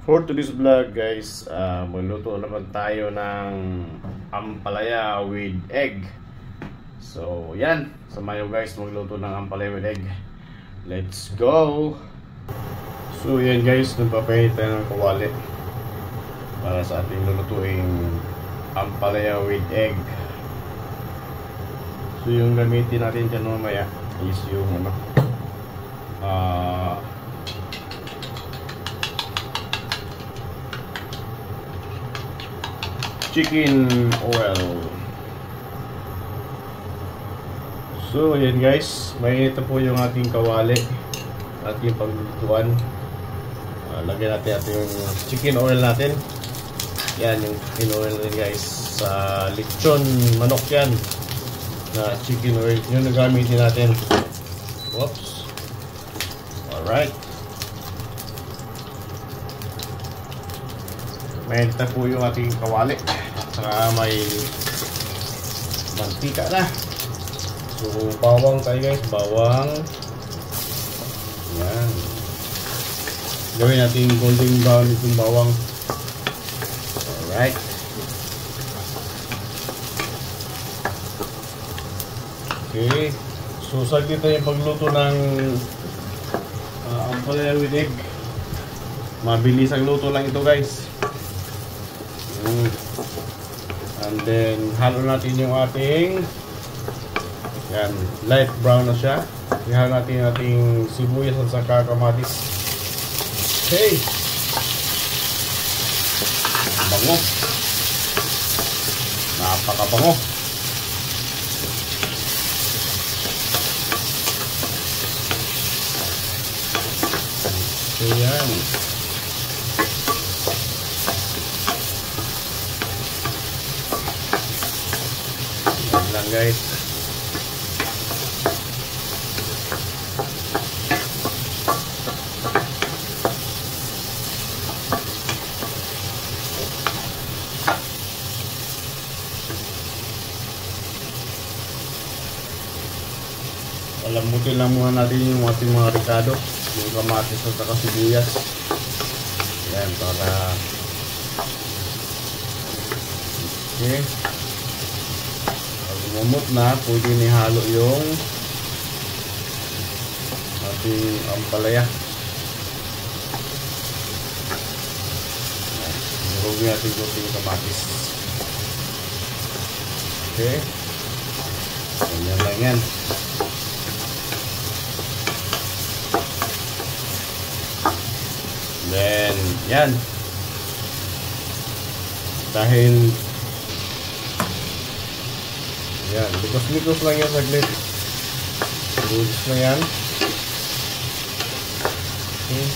For today's vlog guys, magluto naman tayo ng ampalaya with egg. So yan, samahan nyo guys magluto ng ampalaya with egg. Let's go! So yan guys, nagpapainit tayo ng kawali para sa ating lulutuing ampalaya with egg. So yung gamitin natin dyan mamaya is yung chicken oil. So yan guys, mainit po yung ating kawali, ating paglulutuan. Lagyan natin ating chicken oil natin. Yan yung chicken oil natin guys, sa lechon manok yan na chicken oil yung nagamitin natin. Whoops. Alright, mainit na po yung ating kawali. Saka may mantika na. So bawang tayo guys, bawang. Yan, gawin natin golden brown itong bawang. Alright, okay. So saglit tayo pagluto ng ampalaya with egg. Mabilis ang luto lang ito guys. And then halo natin yung ating, yan, light brown na siya. Ihalo natin yung ating sibuyas at saka kamatis. Okay, bango, napakabango. So yan, lang guys. Palambutin lang muna natin yung ating mga ricado, yung kamatis at saka sibuyas. Yan, para okay. Umut na, pwede nihalo yung ating ampalaya. Nilagyan natin yung kamatis. Okay, ganyan lang yan. Then yan, dahil yan, likos-likos lang yan saglit. Likos na yan. Okay.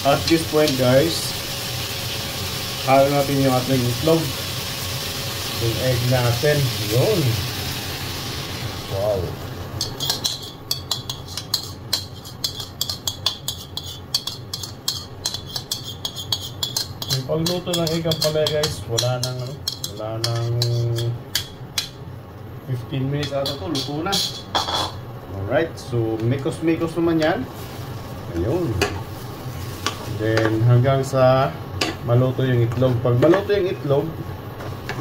At this point guys, halo natin yung ating itlog, yung egg natin. Yun, wow. Yung pagluto ng egg ang pala guys, wala nang 15 minutes ata to, luto na. Alright, so mikos-mikos naman yan. Ayun. Then hanggang sa maluto yung itlog. Pag maluto yung itlog,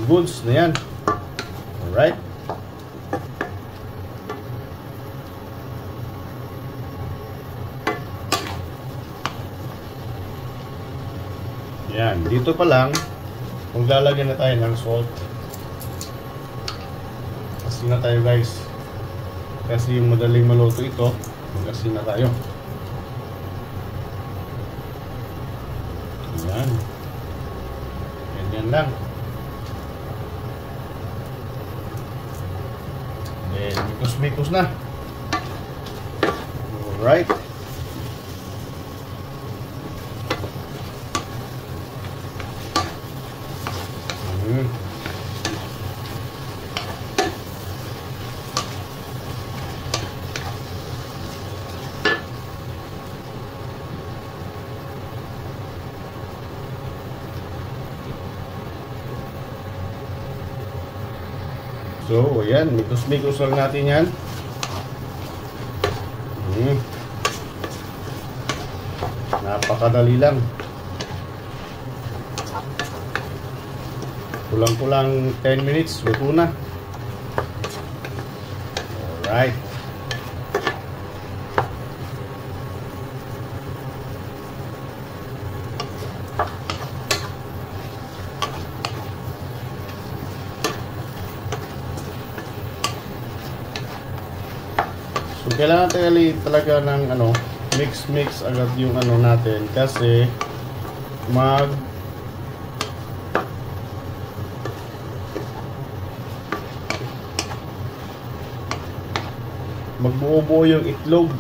goods na yan. Alright, yan, dito pa lang maglalagyan na tayo ng salt. Kasi na tayo guys, kasi yung madaling maluto ito, kasi na tayo. Yan, ganyan lang. Then mikos-mikos na. Alright, So, ayan, mikos-mikos lang natin yan. Napakadali lang. Kulang-kulang 10 minutes, luto na. Alright. So, kailangan talaga ng mix agad yung natin kasi magbuo-buo yung itlog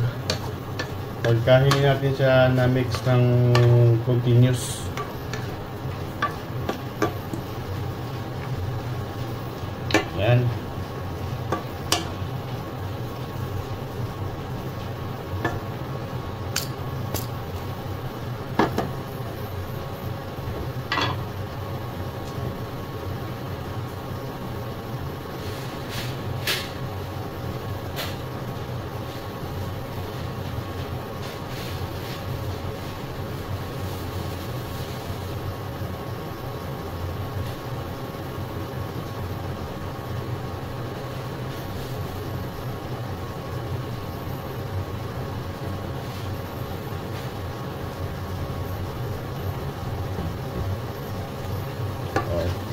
pagka hindi natin siya na mix ng continuous. Yan.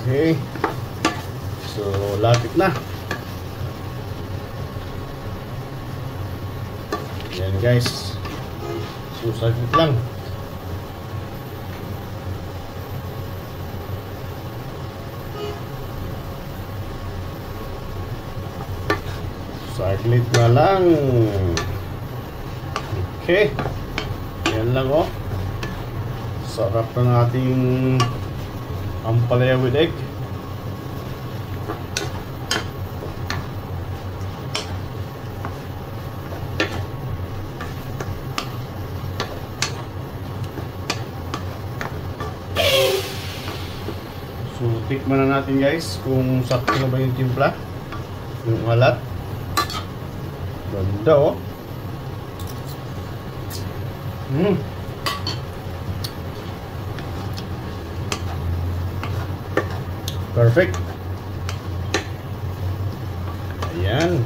Okay. So, lapit na. Yan guys. So, saglit lang. Saglit na lang. Okay. Yan lang oh. Sarap na ating ampalaya with egg. So, tikman na natin guys kung sakto na ba yung timpla, yung alat. Ganda oh. Perfect. Ayan.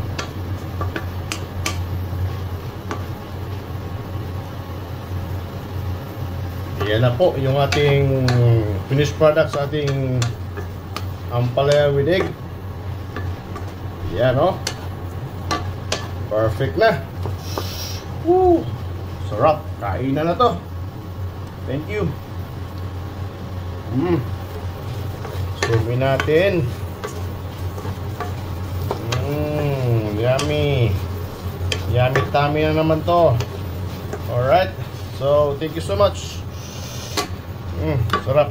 Ayan na po yung ating finished product sa ating ampalaya with egg. Ayan o. Perfect na. Woo! Sarap. Kainan na to. Thank you. Sumin natin. Yummy. Yummy tummy na naman to. Alright. So, thank you so much. Sarap.